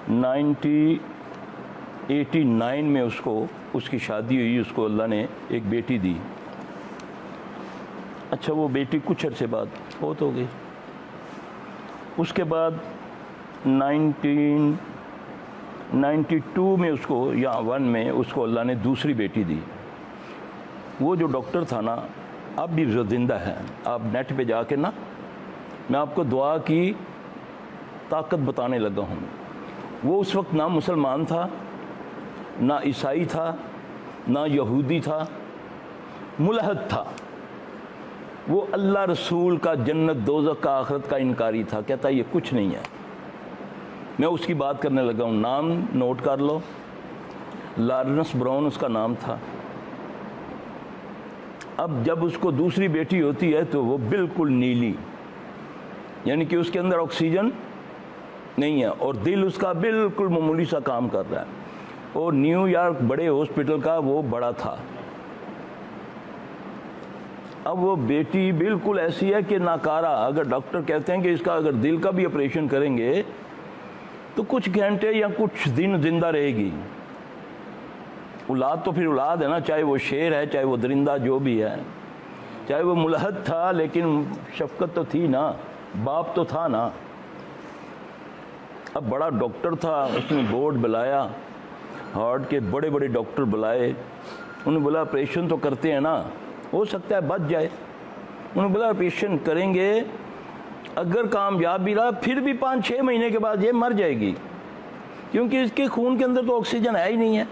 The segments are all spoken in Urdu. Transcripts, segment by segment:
1989 میں اس کی شادی ہوئی، اس کو اللہ نے ایک بیٹی دی۔ اچھا وہ بیٹی کچھ عرصے بعد فوت ہو گئی۔ اس کے بعد 1992 میں اس کو یا 1 میں اس کو اللہ نے دوسری بیٹی دی۔ وہ جو ڈاکٹر تھا نا اب بھی زندہ ہے، آپ نیٹ پہ جا کے نا میں آپ کو دعا کی طاقت بتانے لگا ہوں۔ وہ اس وقت نہ مسلمان تھا، نہ عیسائی تھا، نہ یہودی تھا، ملحد تھا۔ وہ اللہ رسول کا، جنت دوزخ کا، آخرت کا انکاری تھا، کہتا یہ کچھ نہیں ہے۔ میں اس کی بات کرنے لگا ہوں، نام نوٹ کر لو، لارنس براؤن اس کا نام تھا۔ اب جب اس کو دوسری بیٹی ہوتی ہے تو وہ بالکل نیلی، یعنی کہ اس کے اندر آکسیجن نہیں ہے، اور دل اس کا بالکل معمولی سا کام کر رہا ہے، اور نیو یارک بڑے ہاسپٹل کا وہ بڑا تھا۔ اب وہ بیٹی بالکل ایسی ہے کہ ناکارہ، اگر ڈاکٹر کہتے ہیں کہ اس کا اگر دل کا بھی آپریشن کریں گے تو کچھ گھنٹے یا کچھ دن زندہ رہے گی۔ اولاد تو پھر اولاد ہے نا، چاہے وہ شیر ہے، چاہے وہ درندہ، جو بھی ہے، چاہے وہ ملحد تھا لیکن شفقت تو تھی نا، باپ تو تھا نا۔ اب بڑا ڈاکٹر تھا، اس نے بورڈ بلایا، ہارٹ کے بڑے بڑے ڈاکٹر بلائے، انہوں نے بولا آپریشن تو کرتے ہیں نا، ہو سکتا ہے بچ جائے۔ انہوں نے بولا آپریشن کریں گے، اگر کامیاب بھی رہا پھر بھی 5-6 مہینے کے بعد یہ مر جائے گی، کیونکہ اس کے خون کے اندر تو آکسیجن ہے ہی نہیں ہے۔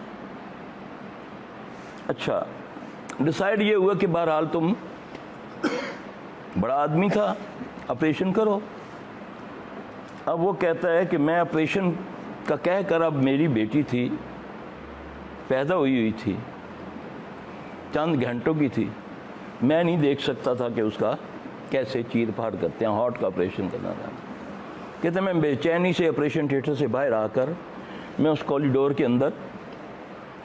اچھا ڈیسائیڈ یہ ہوا کہ بہرحال تم بڑا آدمی تھا، آپریشن کرو۔ اب وہ کہتا ہے کہ میں آپریشن کا کہہ کر، اب میری بیٹی تھی، پیدا ہوئی تھی، چند گھنٹوں کی تھی، میں نہیں دیکھ سکتا تھا کہ اس کا کیسے چیر پھاڑ کرتے ہیں، ہارٹ کا آپریشن کرنا تھا۔ کہتے ہیں میں بے چینی سے آپریشن تھیٹر سے باہر آ کر میں اس کوریڈور کے اندر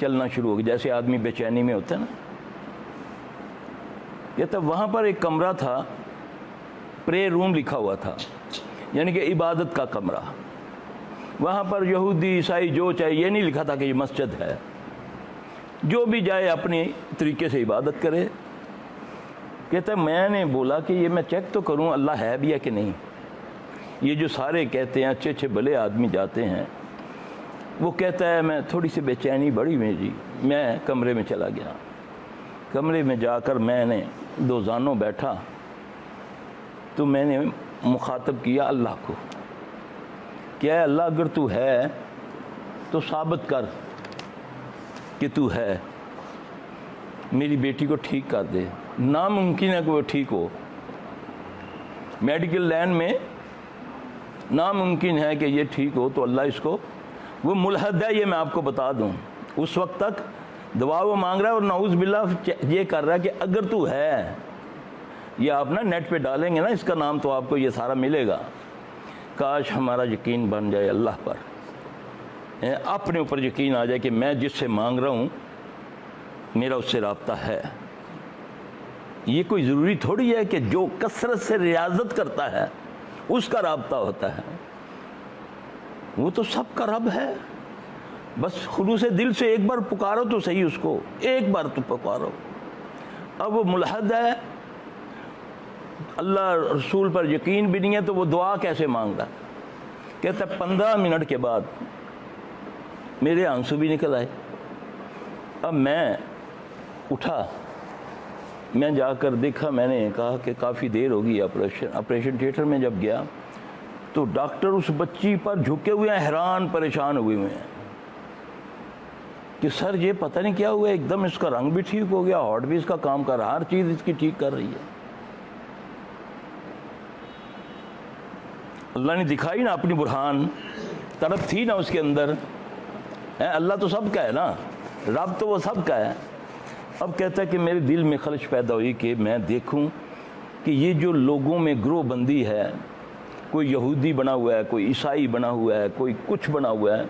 چلنا شروع ہو گیا، جیسے آدمی بے چینی میں ہوتا ہے نا۔ کہتا وہاں پر ایک کمرہ تھا، پرے روم لکھا ہوا تھا، یعنی کہ عبادت کا کمرہ۔ وہاں پر یہودی عیسائی جو چاہے، یہ نہیں لکھا تھا کہ یہ مسجد ہے، جو بھی جائے اپنے طریقے سے عبادت کرے۔ کہتا ہے میں نے بولا کہ یہ میں چیک تو کروں اللہ ہے بھی ہے کہ نہیں۔ یہ جو سارے کہتے ہیں اچھے اچھے بھلے آدمی جاتے ہیں، وہ کہتا ہے میں تھوڑی سی بے چینی بڑی میں جی، میں کمرے میں چلا گیا۔ کمرے میں جا کر میں نے 2 زانوں بیٹھا تو میں نے مخاطب کیا اللہ کو کہ اے اللہ اگر تو ہے تو ثابت کر کہ تو ہے، میری بیٹی کو ٹھیک کر دے۔ ناممکن ہے کہ وہ ٹھیک ہو، میڈیکل لائن میں ناممکن ہے کہ یہ ٹھیک ہو، تو اللہ اس کو، وہ ملحد ہے یہ میں آپ کو بتا دوں، اس وقت تک دعا وہ مانگ رہا ہے اور نعوذ باللہ یہ کر رہا ہے کہ اگر تو ہے، یہ آپ نا نیٹ پہ ڈالیں گے نا اس کا نام تو آپ کو یہ سارا ملے گا۔ کاش ہمارا یقین بن جائے اللہ پر، اپنے اوپر یقین آ جائے کہ میں جس سے مانگ رہا ہوں میرا اس سے رابطہ ہے۔ یہ کوئی ضروری تھوڑی ہے کہ جو کثرت سے ریاضت کرتا ہے اس کا رابطہ ہوتا ہے، وہ تو سب کا رب ہے۔ بس خلوص دل سے ایک بار پکارو تو صحیح اس کو، ایک بار تو پکارو۔ اب وہ ملحد ہے، اللہ رسول پر یقین بھی نہیں ہے، تو وہ دعا کیسے مانگ رہا ہے؟ کہتا ہے 15 منٹ کے بعد میرے آنسو بھی نکل آئے۔ اب میں اٹھا، میں جا کر دیکھا، میں نے کہا کہ کافی دیر ہوگی آپریشن تھیٹر میں جب گیا تو ڈاکٹر اس بچی پر جھکے ہوئے ہیں، حیران پریشان ہوئے ہیں کہ سر یہ پتہ نہیں کیا ہوا ہے، ایک دم اس کا رنگ بھی ٹھیک ہو گیا، ہارٹ بھی اس کا کام کر رہا، ہر چیز اس کی ٹھیک کر رہی ہے۔ اللہ نے دکھائی نا اپنی برہان، طرف تھی نا اس کے اندر، اللہ تو سب کا ہے نا، رب تو وہ سب کا ہے۔ اب کہتا ہے کہ میرے دل میں خلش پیدا ہوئی کہ میں دیکھوں کہ یہ جو لوگوں میں گروہ بندی ہے، کوئی یہودی بنا ہوا ہے، کوئی عیسائی بنا ہوا ہے، کوئی کچھ بنا ہوا ہے،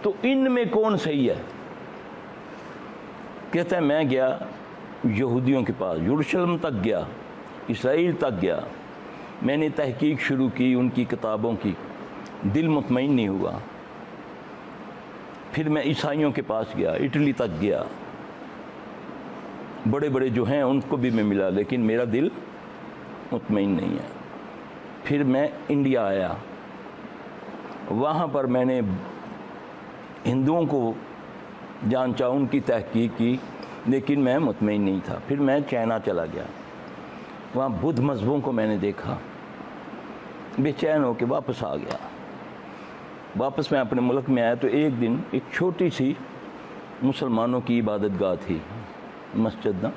تو ان میں کون صحیح ہے؟ کہتا ہے میں گیا یہودیوں کے پاس، یروشلم تک گیا، اسرائیل تک گیا، میں نے تحقیق شروع کی ان کی کتابوں کی، دل مطمئن نہیں ہوا۔ پھر میں عیسائیوں کے پاس گیا، اٹلی تک گیا، بڑے بڑے جو ہیں ان کو بھی میں ملا، لیکن میرا دل مطمئن نہیں ہے۔ پھر میں انڈیا آیا، وہاں پر میں نے ہندوؤں کو جانچا، ان کی تحقیق کی، لیکن میں مطمئن نہیں تھا۔ پھر میں چائنا چلا گیا، وہاں بدھ مذہبوں کو میں نے دیکھا، بے چین ہو کے واپس آ گیا۔ واپس میں اپنے ملک میں آیا تو ایک دن ایک چھوٹی سی مسلمانوں کی عبادت گاہ تھی، مسجد نا،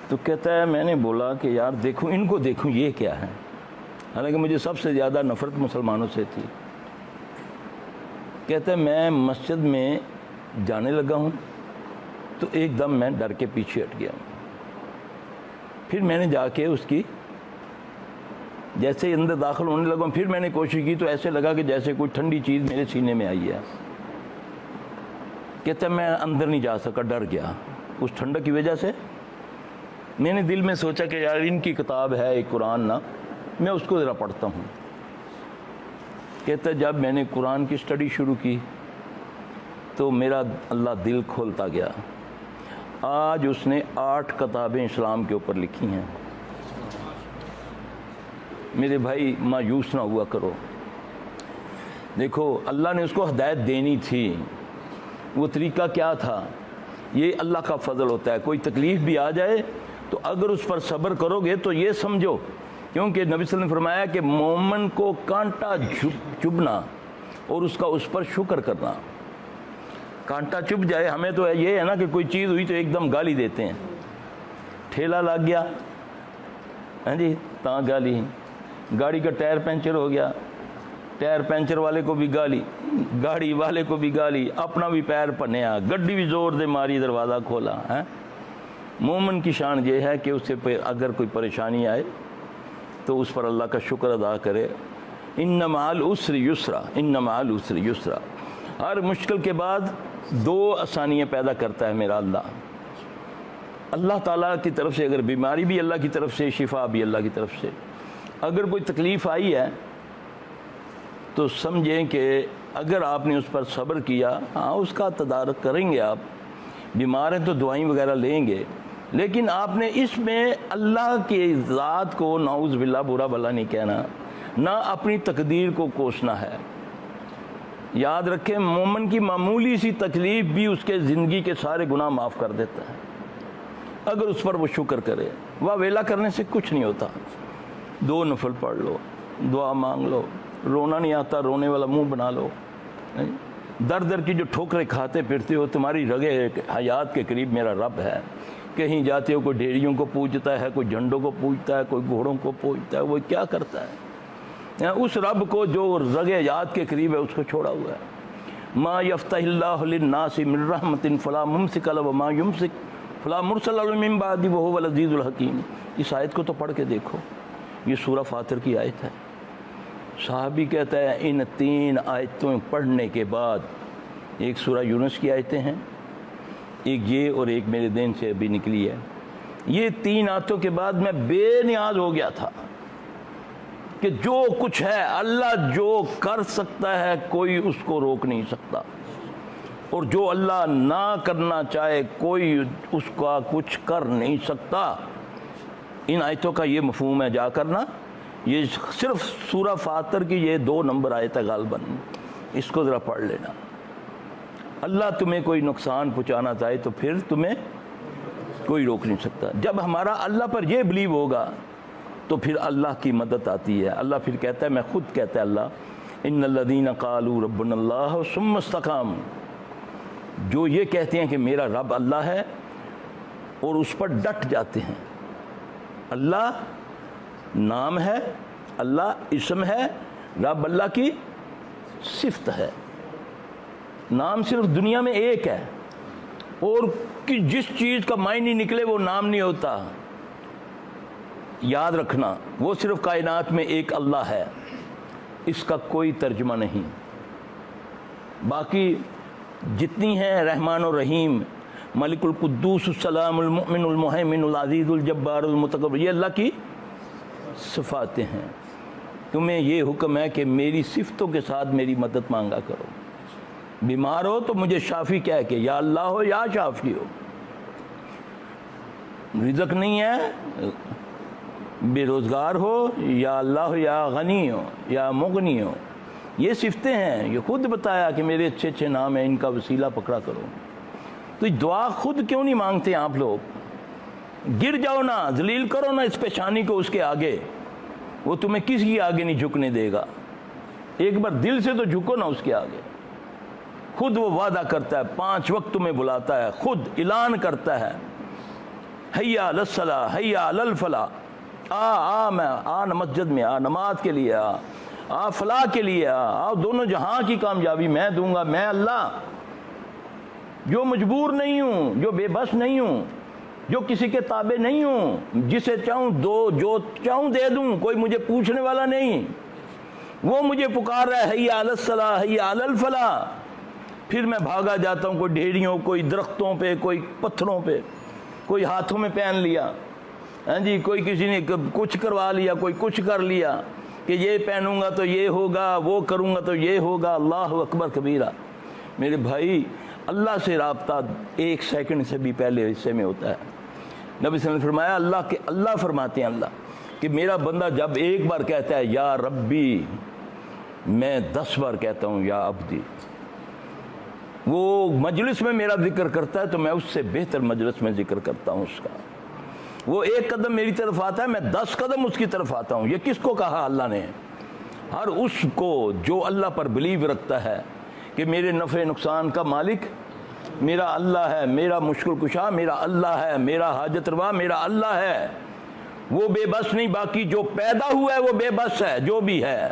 تو کہتا ہے میں نے بولا کہ یار دیکھوں ان کو، دیکھوں یہ کیا ہے، حالانکہ مجھے سب سے زیادہ نفرت مسلمانوں سے تھی۔ کہتا ہے میں مسجد میں جانے لگا ہوں تو ایک دم میں ڈر کے پیچھے ہٹ گیا ہوں۔ پھر میں نے جا کے اس کی جیسے ہی اندر داخل ہونے لگا ہوں، پھر میں نے کوشش کی تو ایسے لگا کہ جیسے کوئی ٹھنڈی چیز میرے سینے میں آئی ہے۔ کہتا ہے میں اندر نہیں جا سکا، ڈر گیا اس ٹھنڈک کی وجہ سے۔ میں نے دل میں سوچا کہ یار ان کی کتاب ہے ایک قرآن نا، میں اس کو ذرا پڑھتا ہوں۔ کہتا ہے جب میں نے قرآن کی سٹڈی شروع کی تو میرا اللہ دل کھولتا گیا۔ آج اس نے 8 کتابیں اسلام کے اوپر لکھی ہیں۔ میرے بھائی مایوس نہ ہوا کرو، دیکھو اللہ نے اس کو ہدایت دینی تھی، وہ طریقہ کیا تھا؟ یہ اللہ کا فضل ہوتا ہے۔ کوئی تکلیف بھی آ جائے تو اگر اس پر صبر کرو گے تو یہ سمجھو، کیونکہ نبی صلی اللہ علیہ وسلم نے فرمایا کہ مومن کو کانٹا چبھنا اور اس کا اس پر شکر کرنا۔ کانٹا چبھ جائے، ہمیں تو یہ ہے نا کہ کوئی چیز ہوئی تو ایک دم گالی دیتے ہیں، ٹھیلا لگ گیا ہاں جی تاں گالی، گاڑی کا ٹائر پنچر ہو گیا، ٹائر پنچر والے کو بھی گالی، گاڑی والے کو بھی گالی، اپنا بھی پیر پنیا، گڈی بھی زور دے ماری، دروازہ کھولا ہے۔ مومن کی شان یہ ہے کہ اسے پہ اگر کوئی پریشانی آئے تو اس پر اللہ کا شکر ادا کرے۔ ان مع العسر یسرا، ان مع العسر یسرا، ہر مشکل کے بعد 2 آسانیاں پیدا کرتا ہے میرا اللہ۔ اللہ تعالیٰ کی طرف سے اگر بیماری بھی اللہ کی طرف سے، شفا بھی اللہ کی طرف سے۔ اگر کوئی تکلیف آئی ہے تو سمجھیں کہ اگر آپ نے اس پر صبر کیا، ہاں اس کا تدارک کریں گے، آپ بیمار ہیں تو دعائیں وغیرہ لیں گے، لیکن آپ نے اس میں اللہ کی ذات کو نعوذ باللہ برا بھلا نہیں کہنا، نہ اپنی تقدیر کو کوسنا ہے۔ یاد رکھیں مومن کی معمولی سی تکلیف بھی اس کے زندگی کے سارے گناہ معاف کر دیتا ہے اگر اس پر وہ شکر کرے۔ واہ ویلا کرنے سے کچھ نہیں ہوتا، 2 نفل پڑھ لو، دعا مانگ لو، رونا نہیں آتا رونے والا منہ بنا لو۔ در در کی جو ٹھوکریں کھاتے پھرتے ہو، تمہاری رگے حیات کے قریب میرا رب ہے۔ کہیں جاتے ہو کوئی ڈھیریوں کو پوجتا ہے، کوئی جھنڈوں کو پوجتا ہے، کوئی گھوڑوں کو پوجتا ہے، وہ کیا کرتا ہے؟ اس رب کو جو رگ حیات کے قریب ہے اس کو چھوڑا ہوا ہے۔ ما یفتح اللہ للناس من رحمت فلا ممسک لہ وما یمسک فلا مرسل لہ من بعدہ وہو العزیز الحکیم۔ اس آیت کو تو پڑھ کے دیکھو، یہ سورہ فاطر کی آیت ہے۔ صحابی کہتا ہے ان 3 آیتوں پڑھنے کے بعد، ایک سورہ یونس کی آیتیں ہیں، ایک یہ اور ایک میرے دین سے ابھی نکلی ہے، یہ 3 آیتوں کے بعد میں بے نیاز ہو گیا تھا کہ جو کچھ ہے اللہ جو کر سکتا ہے کوئی اس کو روک نہیں سکتا، اور جو اللہ نہ کرنا چاہے کوئی اس کا کچھ کر نہیں سکتا۔ ان آیتوں کا یہ مفہوم ہے جا کرنا، یہ صرف سورہ فاطر کی یہ 2 نمبر آیت ہے غالباً، اس کو ذرا پڑھ لینا۔ اللہ تمہیں کوئی نقصان پہنچانا چاہے تو پھر تمہیں کوئی روک نہیں سکتا۔ جب ہمارا اللہ پر یہ بلیو ہوگا تو پھر اللہ کی مدد آتی ہے۔ اللہ پھر کہتا ہے، میں خود کہتا ہے اللہ، ان الذین قالوا ربنا اللہ ثم استقاموا، جو یہ کہتے ہیں کہ میرا رب اللہ ہے اور اس پر ڈٹ جاتے ہیں۔ اللہ نام ہے، اللہ اسم ہے، رب اللہ کی صفت ہے۔ نام صرف دنیا میں ایک ہے، اور کہ جس چیز کا معنی نکلے وہ نام نہیں ہوتا، یاد رکھنا، وہ صرف کائنات میں ایک اللہ ہے، اس کا کوئی ترجمہ نہیں۔ باقی جتنی ہیں رحمان و رحیم، ملک القدوس السلام المؤمن المہیمن العزیز الجبار المتکبر، یہ اللہ کی صفاتیں ہیں۔ تمہیں یہ حکم ہے کہ میری صفتوں کے ساتھ میری مدد مانگا کرو۔ بیمار ہو تو مجھے شافی کہہ کے یا اللہ ہو یا شافی ہو، رزق نہیں ہے، بے روزگار ہو یا اللہ ہو یا غنی ہو یا مغنی ہو، یہ صفتیں ہیں، یہ خود بتایا کہ میرے اچھے اچھے نام ہیں، ان کا وسیلہ پکڑا کرو۔ تو دعا خود کیوں نہیں مانگتے آپ لوگ؟ گر جاؤ نا، ذلیل کرو نا اس پیشانی کو اس کے آگے، وہ تمہیں کسی کے آگے نہیں جھکنے دے گا۔ ایک بار دل سے تو جھکو نا اس کے آگے۔ خود وہ وعدہ کرتا ہے، 5 وقت تمہیں بلاتا ہے، خود اعلان کرتا ہے، حیا علی الصلاۃ حیا علی الفلاح، آ مسجد میں آ، نماز کے لیے آ فلاح کے لیے آ، دونوں جہاں کی کامیابی میں دوں گا، میں اللہ جو مجبور نہیں ہوں، جو بے بس نہیں ہوں، جو کسی کے تابع نہیں ہوں، جسے چاہوں دو، جو چاہوں دے دوں، کوئی مجھے پوچھنے والا نہیں، وہ مجھے پکار رہا ہے حیا علی الصلاۃ حیا علی الفلاح، پھر میں بھاگا جاتا ہوں، کوئی ڈھیڑیوں، کوئی درختوں پہ، کوئی پتھروں پہ، کوئی ہاتھوں میں پہن لیا، ہاں جی، کوئی کسی نے کچھ کروا لیا، کوئی کچھ کر لیا کہ یہ پہنوں گا تو یہ ہوگا، وہ کروں گا تو یہ ہوگا۔ اللہ اکبر کبیرہ۔ میرے بھائی، اللہ سے رابطہ 1 سیکنڈ سے بھی پہلے حصے میں ہوتا ہے۔ نبی صلی اللہ علیہ وسلم نے فرمایا، اللہ فرماتے ہیں اللہ کہ میرا بندہ جب ایک بار کہتا ہے یا ربی، میں 10 بار کہتا ہوں یا عبدی۔ وہ مجلس میں میرا ذکر کرتا ہے تو میں اس سے بہتر مجلس میں ذکر کرتا ہوں اس کا۔ وہ 1 قدم میری طرف آتا ہے، میں 10 قدم اس کی طرف آتا ہوں۔ یہ کس کو کہا اللہ نے؟ ہر اس کو جو اللہ پر بلیو رکھتا ہے کہ میرے نفع نقصان کا مالک میرا اللہ ہے، میرا مشکل کشا میرا اللہ ہے، میرا حاجت روا میرا اللہ ہے، وہ بے بس نہیں، باقی جو پیدا ہوا ہے وہ بے بس ہے، جو بھی ہے۔